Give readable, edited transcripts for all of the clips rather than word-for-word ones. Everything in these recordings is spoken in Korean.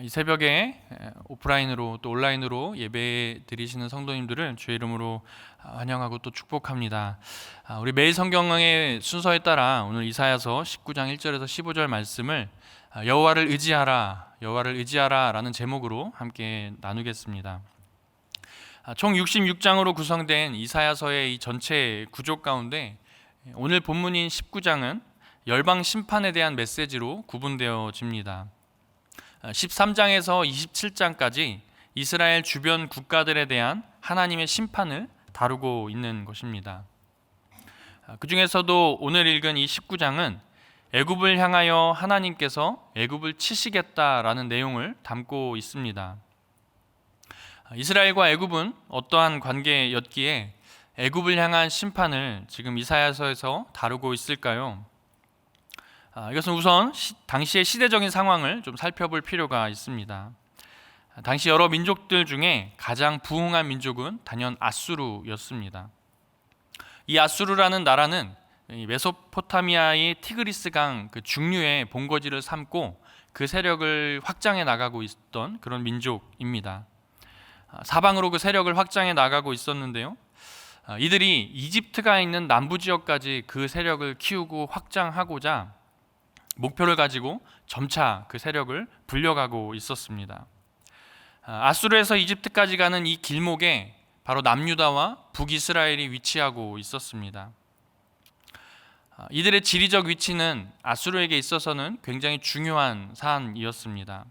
이 새벽에 오프라인으로 또 온라인으로 예배 드리시는 성도님들을 주의 이름으로 환영하고 또 축복합니다. 우리 매일 성경의 순서에 따라 오늘 이사야서 19장 1절에서 15절 말씀을 여호와를 의지하라 라는 제목으로 함께 나누겠습니다. 총 66장으로 구성된 이사야서의 이 전체 구조 가운데 오늘 본문인 19장은 열방 심판에 대한 메시지로 구분되어집니다. 13장에서 27장까지 이스라엘 주변 국가들에 대한 하나님의 심판을 다루고 있는 것입니다. 그 중에서도 오늘 읽은 이 19장은 애굽을 향하여 하나님께서 애굽을 치시겠다라는 내용을 담고 있습니다. 이스라엘과 애굽은 어떠한 관계였기에 애굽을 향한 심판을 지금 이사야서에서 다루고 있을까요? 이것은 우선 당시의 시대적인 상황을 좀 살펴볼 필요가 있습니다. 당시 여러 민족들 중에 가장 부흥한 민족은 단연 아수르였습니다. 이 아수르라는 나라는 메소포타미아의 티그리스강 그 중류의 본거지를 삼고 그 세력을 확장해 나가고 있던 그런 민족입니다. 사방으로 그 세력을 확장해 나가고 있었는데요. 이들이 이집트가 있는 남부 지역까지 그 세력을 키우고 확장하고자 목표를 가지고 점차 그 세력을 불려가고 있었습니다. 아수르에서 이집트까지 가는 이 길목에 바로 남유다와 북이스라엘이 위치하고 있었습니다. 이들의 지리적 위치는 아수르에게 있어서는 굉장히 중요한 사안이었습니다.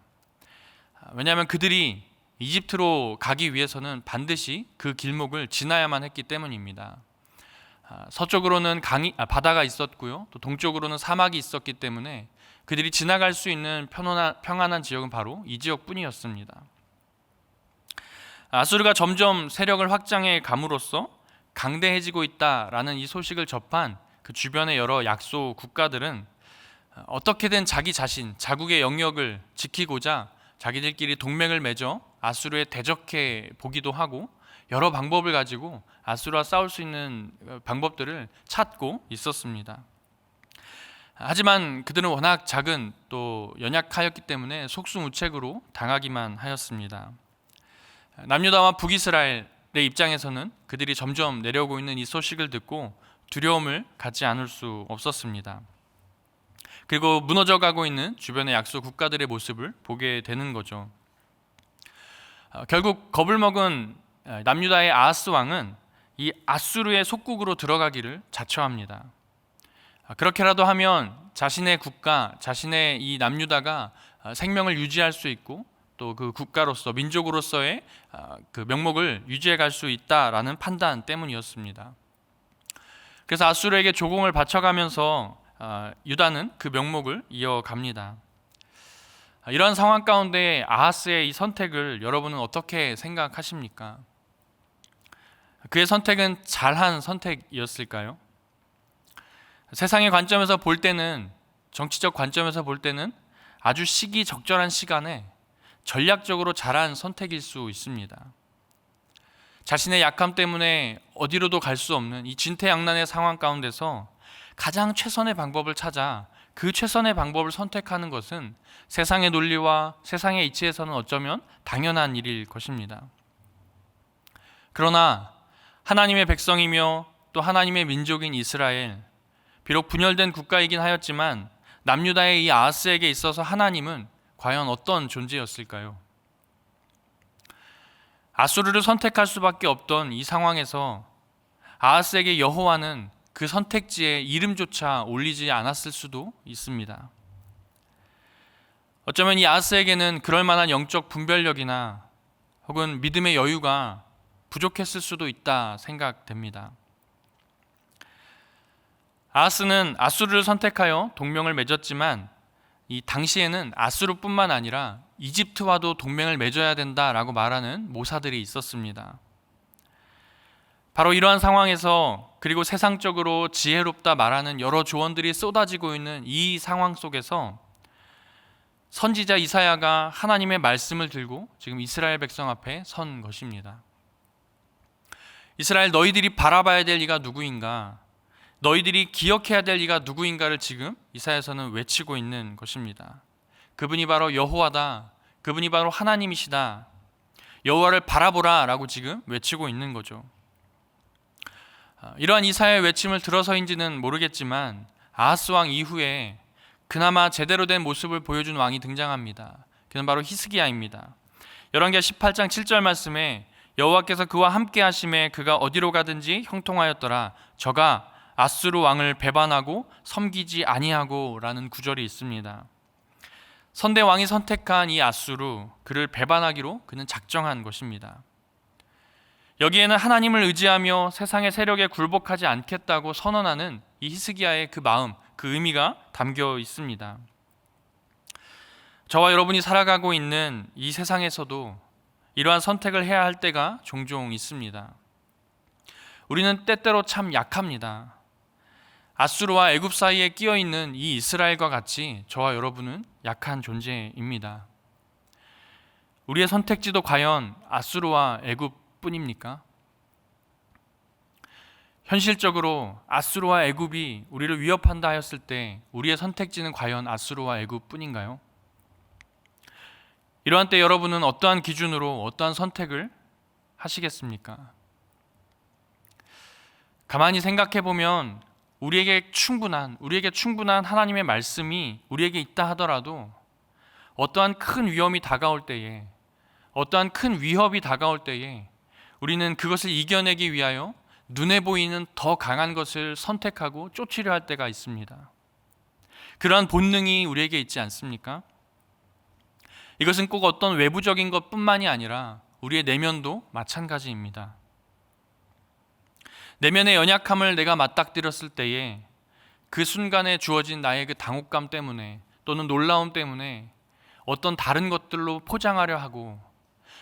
왜냐하면 그들이 이집트로 가기 위해서는 반드시 그 길목을 지나야만 했기 때문입니다. 서쪽으로는 바다가 있었고요, 또 동쪽으로는 사막이 있었기 때문에 그들이 지나갈 수 있는 평안한 지역은 바로 이 지역뿐이었습니다. 아수르가 점점 세력을 확장해 감으로써 강대해지고 있다라는 이 소식을 접한 그 주변의 여러 약소 국가들은 어떻게든 자국의 영역을 지키고자 자기들끼리 동맹을 맺어 아수르에 대적해 보기도 하고 여러 방법을 가지고 아수르와 싸울 수 있는 방법들을 찾고 있었습니다. 하지만 그들은 워낙 작은 또 연약하였기 때문에 속수무책으로 당하기만 하였습니다. 남유다와 북이스라엘의 입장에서는 그들이 점점 내려오고 있는 이 소식을 듣고 두려움을 갖지 않을 수 없었습니다. 그리고 무너져가고 있는 주변의 약소 국가들의 모습을 보게 되는 거죠. 결국 겁을 먹은 남유다의 아하스 왕은 이 아수르의 속국으로 들어가기를 자처합니다. 그렇게라도 하면 자신의 국가, 자신의 이 남유다가 생명을 유지할 수 있고 또 그 국가로서 민족으로서의 그 명목을 유지해 갈 수 있다라는 판단 때문이었습니다. 그래서 아수르에게 조공을 바쳐가면서 유다는 그 명목을 이어갑니다. 이러한 상황 가운데 아하스의 이 선택을 여러분은 어떻게 생각하십니까? 그의 선택은 잘한 선택이었을까요? 세상의 관점에서 볼 때는, 정치적 관점에서 볼 때는 아주 시기적절한 시간에 전략적으로 잘한 선택일 수 있습니다. 자신의 약함 때문에 어디로도 갈 수 없는 이 진퇴양난의 상황 가운데서 가장 최선의 방법을 찾아 그 최선의 방법을 선택하는 것은 세상의 논리와 세상의 이치에서는 어쩌면 당연한 일일 것입니다. 그러나 하나님의 백성이며 또 하나님의 민족인 이스라엘, 비록 분열된 국가이긴 하였지만 남유다의 이 아하스에게 있어서 하나님은 과연 어떤 존재였을까요? 아수르를 선택할 수밖에 없던 이 상황에서 아하스에게 여호와는 그 선택지에 이름조차 올리지 않았을 수도 있습니다. 어쩌면 이 아하스에게는 그럴 만한 영적 분별력이나 혹은 믿음의 여유가 부족했을 수도 있다 생각됩니다. 아하스는 아수르를 선택하여 동맹을 맺었지만 이 당시에는 아수르뿐만 아니라 이집트와도 동맹을 맺어야 된다라고 말하는 모사들이 있었습니다. 바로 이러한 상황에서, 그리고 세상적으로 지혜롭다 말하는 여러 조언들이 쏟아지고 있는 이 상황 속에서 선지자 이사야가 하나님의 말씀을 들고 지금 이스라엘 백성 앞에 선 것입니다. 이스라엘, 너희들이 바라봐야 될 이가 누구인가? 너희들이 기억해야 될 이가 누구인가를 지금 이사야서는 외치고 있는 것입니다. 그분이 바로 여호와다, 그분이 바로 하나님이시다. 여호와를 바라보라라고 지금 외치고 있는 거죠. 이러한 이사야의 외침을 들어서인지는 모르겠지만 아하스 왕 이후에 그나마 제대로 된 모습을 보여준 왕이 등장합니다. 그는 바로 히스기야입니다. 열왕기하 18장 7절 말씀에 여호와께서 그와 함께 하심에 그가 어디로 가든지 형통하였더라. 저가 아수르 왕을 배반하고 섬기지 아니하고 라는 구절이 있습니다. 선대 왕이 선택한 이 아수르, 그를 배반하기로 그는 작정한 것입니다. 여기에는 하나님을 의지하며 세상의 세력에 굴복하지 않겠다고 선언하는 이 히스기야의 그 마음, 그 의미가 담겨 있습니다. 저와 여러분이 살아가고 있는 이 세상에서도 이러한 선택을 해야 할 때가 종종 있습니다. 우리는 때때로 참 약합니다. 아수르와 애굽 사이에 끼어 있는 이 이스라엘과 같이 저와 여러분은 약한 존재입니다. 우리의 선택지도 과연 아수르와 애굽뿐입니까? 현실적으로 아수르와 애굽이 우리를 위협한다 하였을 때 우리의 선택지는 과연 아수르와 애굽뿐인가요? 이러한 때 여러분은 어떠한 기준으로 어떠한 선택을 하시겠습니까? 가만히 생각해 보면 우리에게 충분한 하나님의 말씀이 우리에게 있다 하더라도 어떠한 큰 위험이 다가올 때에, 어떠한 큰 위협이 다가올 때에 우리는 그것을 이겨내기 위하여 눈에 보이는 더 강한 것을 선택하고 쫓으려 할 때가 있습니다. 그러한 본능이 우리에게 있지 않습니까? 이것은 꼭 어떤 외부적인 것뿐만이 아니라 우리의 내면도 마찬가지입니다. 내면의 연약함을 내가 맞닥뜨렸을 때에 그 순간에 주어진 나의 그 당혹감 때문에 또는 놀라움 때문에 어떤 다른 것들로 포장하려 하고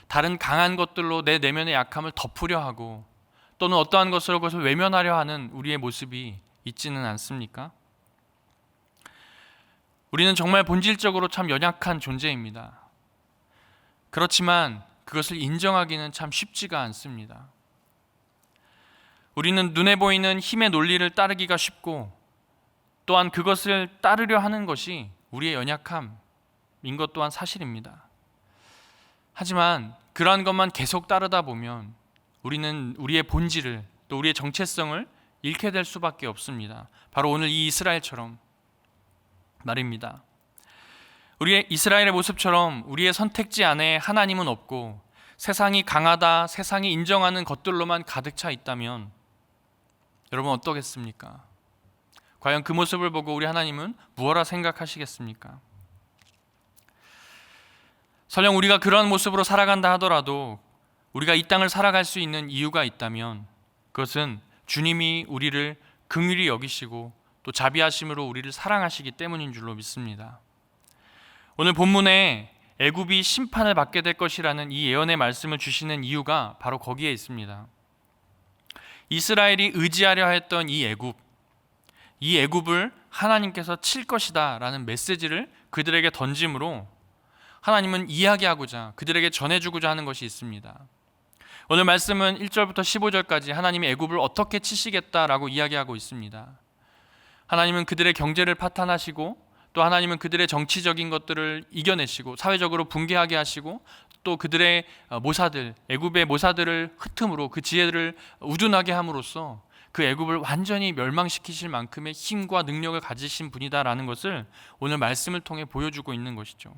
다른 강한 것들로 내 내면의 약함을 덮으려 하고 또는 어떠한 것으로 그것을 외면하려 하는 우리의 모습이 있지는 않습니까? 우리는 정말 본질적으로 참 연약한 존재입니다. 그렇지만 그것을 인정하기는 참 쉽지가 않습니다. 우리는 눈에 보이는 힘의 논리를 따르기가 쉽고 또한 그것을 따르려 하는 것이 우리의 연약함인 것 또한 사실입니다. 하지만 그러한 것만 계속 따르다 보면 우리는 우리의 본질을 또 우리의 정체성을 잃게 될 수밖에 없습니다. 바로 오늘 이 이스라엘처럼 말입니다. 우리의 이스라엘의 모습처럼 우리의 선택지 안에 하나님은 없고 세상이 강하다, 세상이 인정하는 것들로만 가득 차 있다면 여러분 어떠겠습니까? 과연 그 모습을 보고 우리 하나님은 무엇라 생각하시겠습니까? 설령 우리가 그런 모습으로 살아간다 하더라도 우리가 이 땅을 살아갈 수 있는 이유가 있다면 그것은 주님이 우리를 긍휼히 여기시고 또 자비하심으로 우리를 사랑하시기 때문인 줄로 믿습니다. 오늘 본문에 애굽이 심판을 받게 될 것이라는 이 예언의 말씀을 주시는 이유가 바로 거기에 있습니다. 이스라엘이 의지하려 했던 이 애굽을 하나님께서 칠 것이다 라는 메시지를 그들에게 던짐으로 하나님은 이야기하고자 그들에게 전해주고자 하는 것이 있습니다. 오늘 말씀은 1절부터 15절까지 하나님이 애굽을 어떻게 치시겠다라고 이야기하고 있습니다. 하나님은 그들의 경제를 파탄하시고 또 하나님은 그들의 정치적인 것들을 이겨내시고 사회적으로 붕괴하게 하시고 또 그들의 모사들, 애굽의 모사들을 흩음으로 그 지혜를 우둔하게 함으로써 그 애굽을 완전히 멸망시키실 만큼의 힘과 능력을 가지신 분이다라는 것을 오늘 말씀을 통해 보여주고 있는 것이죠.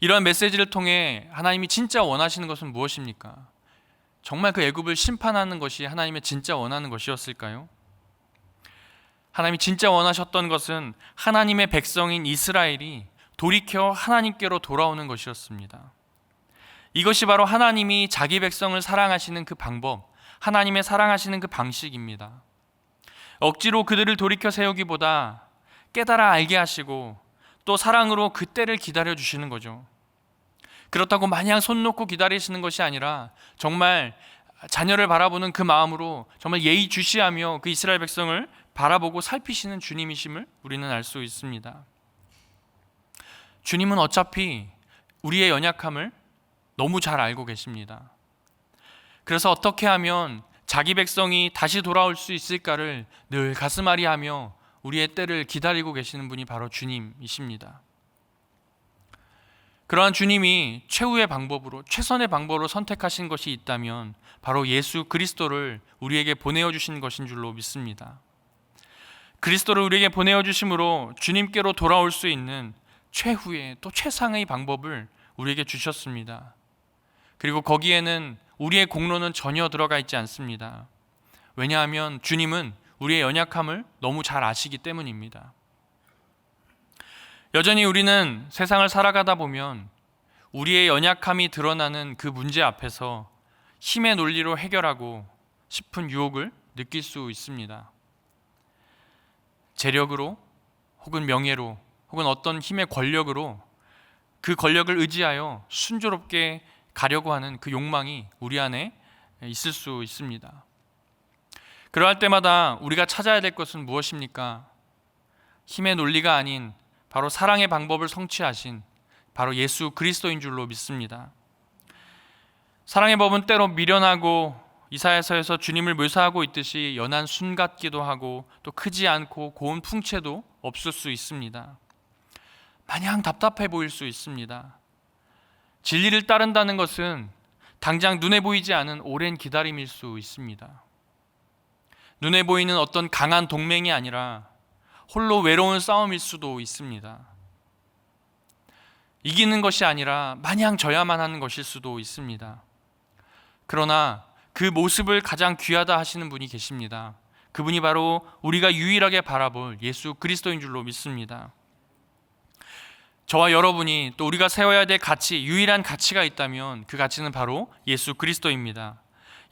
이러한 메시지를 통해 하나님이 진짜 원하시는 것은 무엇입니까? 정말 그 애굽을 심판하는 것이 하나님의 진짜 원하는 것이었을까요? 하나님이 진짜 원하셨던 것은 하나님의 백성인 이스라엘이 돌이켜 하나님께로 돌아오는 것이었습니다. 이것이 바로 하나님이 자기 백성을 사랑하시는 그 방법, 하나님의 사랑하시는 그 방식입니다. 억지로 그들을 돌이켜 세우기보다 깨달아 알게 하시고 또 사랑으로 그 때를 기다려 주시는 거죠. 그렇다고 마냥 손 놓고 기다리시는 것이 아니라 정말 자녀를 바라보는 그 마음으로 정말 예의주시하며 그 이스라엘 백성을 바라보고 살피시는 주님이심을 우리는 알 수 있습니다. 주님은 어차피 우리의 연약함을 너무 잘 알고 계십니다. 그래서 어떻게 하면 자기 백성이 다시 돌아올 수 있을까를 늘 가슴앓이하며 우리의 때를 기다리고 계시는 분이 바로 주님이십니다. 그러한 주님이 최후의 방법으로, 최선의 방법으로 선택하신 것이 있다면 바로 예수 그리스도를 우리에게 보내어 주신 것인 줄로 믿습니다. 그리스도를 우리에게 보내어 주심으로 주님께로 돌아올 수 있는 최후의 또 최상의 방법을 우리에게 주셨습니다. 그리고 거기에는 우리의 공로는 전혀 들어가 있지 않습니다. 왜냐하면 주님은 우리의 연약함을 너무 잘 아시기 때문입니다. 여전히 우리는 세상을 살아가다 보면 우리의 연약함이 드러나는 그 문제 앞에서 힘의 논리로 해결하고 싶은 유혹을 느낄 수 있습니다. 재력으로 혹은 명예로 혹은 어떤 힘의 권력으로 그 권력을 의지하여 순조롭게 가려고 하는 그 욕망이 우리 안에 있을 수 있습니다. 그러할 때마다 우리가 찾아야 될 것은 무엇입니까? 힘의 논리가 아닌 바로 사랑의 방법을 성취하신 바로 예수 그리스도인 줄로 믿습니다. 사랑의 법은 때로 미련하고 이사야서에서 주님을 묘사하고 있듯이 연한 순 같기도 하고 또 크지 않고 고운 풍채도 없을 수 있습니다. 마냥 답답해 보일 수 있습니다. 진리를 따른다는 것은 당장 눈에 보이지 않은 오랜 기다림일 수 있습니다. 눈에 보이는 어떤 강한 동맹이 아니라 홀로 외로운 싸움일 수도 있습니다. 이기는 것이 아니라 마냥 져야만 하는 것일 수도 있습니다. 그러나 그 모습을 가장 귀하다 하시는 분이 계십니다. 그분이 바로 우리가 유일하게 바라볼 예수 그리스도인 줄로 믿습니다. 저와 여러분이 또 우리가 세워야 될 가치, 유일한 가치가 있다면 그 가치는 바로 예수 그리스도입니다.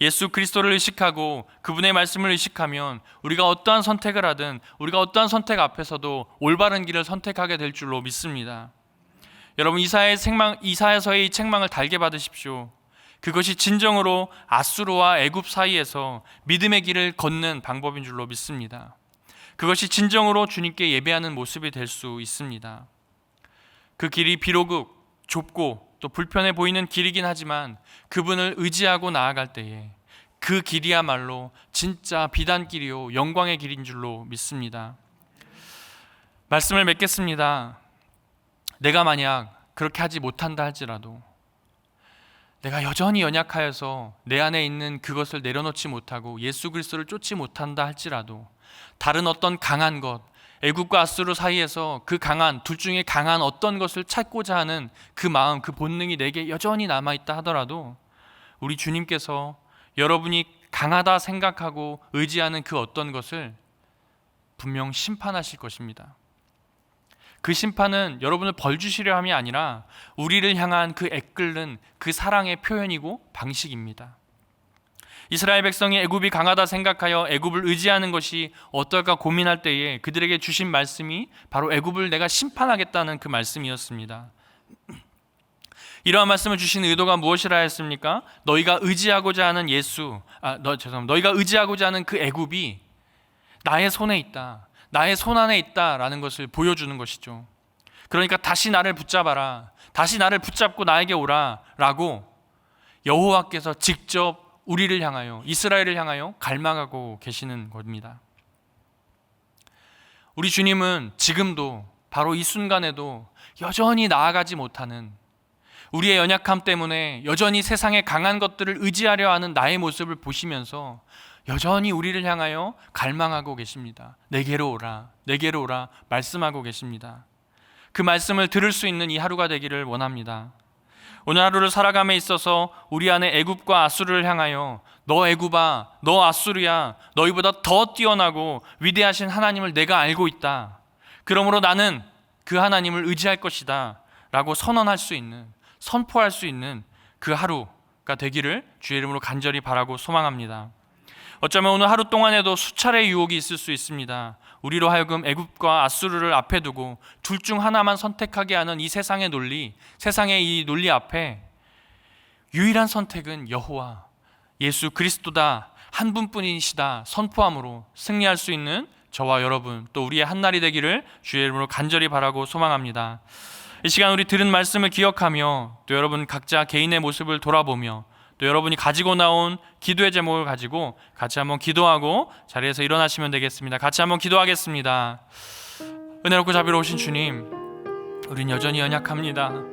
예수 그리스도를 의식하고 그분의 말씀을 의식하면 우리가 어떠한 선택을 하든 우리가 어떠한 선택 앞에서도 올바른 길을 선택하게 될 줄로 믿습니다. 여러분, 이사야서의 이 책망을 달게 받으십시오. 그것이 진정으로 아수르와 애굽 사이에서 믿음의 길을 걷는 방법인 줄로 믿습니다. 그것이 진정으로 주님께 예배하는 모습이 될 수 있습니다. 그 길이 비록 좁고 또 불편해 보이는 길이긴 하지만 그분을 의지하고 나아갈 때에 그 길이야말로 진짜 비단길이요 영광의 길인 줄로 믿습니다. 말씀을 맺겠습니다. 내가 만약 그렇게 하지 못한다 할지라도, 내가 여전히 연약하여서 내 안에 있는 그것을 내려놓지 못하고 예수 그리스도를 쫓지 못한다 할지라도, 다른 어떤 강한 것, 애굽과 아수르 사이에서 그 강한, 둘 중에 강한 어떤 것을 찾고자 하는 그 마음, 그 본능이 내게 여전히 남아있다 하더라도 우리 주님께서 여러분이 강하다 생각하고 의지하는 그 어떤 것을 분명 심판하실 것입니다. 그 심판은 여러분을 벌 주시려 함이 아니라 우리를 향한 그 애끓는 그 사랑의 표현이고 방식입니다. 이스라엘 백성이 애굽이 강하다 생각하여 애굽을 의지하는 것이 어떨까 고민할 때에 그들에게 주신 말씀이 바로 애굽을 내가 심판하겠다는 그 말씀이었습니다. 이러한 말씀을 주신 의도가 무엇이라 했습니까? 너희가 의지하고자 하는 너희가 의지하고자 하는 그 애굽이 나의 손에 있다, 나의 손 안에 있다라는 것을 보여주는 것이죠. 그러니까 다시 나를 붙잡아라, 다시 나를 붙잡고 나에게 오라라고 여호와께서 직접 우리를 향하여, 이스라엘을 향하여 갈망하고 계시는 겁니다. 우리 주님은 지금도 바로 이 순간에도 여전히 나아가지 못하는, 우리의 연약함 때문에 여전히 세상의 강한 것들을 의지하려 하는 나의 모습을 보시면서 여전히 우리를 향하여 갈망하고 계십니다. 내게로 오라, 내게로 오라 말씀하고 계십니다. 그 말씀을 들을 수 있는 이 하루가 되기를 원합니다. 오늘 하루를 살아감에 있어서 우리 안에 애굽과 아수르를 향하여 너 애굽아, 너 아수르야, 너희보다 더 뛰어나고 위대하신 하나님을 내가 알고 있다. 그러므로 나는 그 하나님을 의지할 것이다 라고 선언할 수 있는, 선포할 수 있는 그 하루가 되기를 주의 이름으로 간절히 바라고 소망합니다. 어쩌면 오늘 하루 동안에도 수차례의 유혹이 있을 수 있습니다. 우리로 하여금 애굽과 아수르를 앞에 두고 둘 중 하나만 선택하게 하는 이 세상의 논리, 세상의 이 논리 앞에 유일한 선택은 여호와 예수 그리스도다, 한 분뿐이시다 선포함으로 승리할 수 있는 저와 여러분, 또 우리의 한날이 되기를 주의 이름으로 간절히 바라고 소망합니다. 이 시간 우리 들은 말씀을 기억하며 또 여러분 각자 개인의 모습을 돌아보며 또 여러분이 가지고 나온 기도의 제목을 가지고 같이 한번 기도하고 자리에서 일어나시면 되겠습니다. 같이 한번 기도하겠습니다. 은혜롭고 자비로우신 주님, 우린 여전히 연약합니다.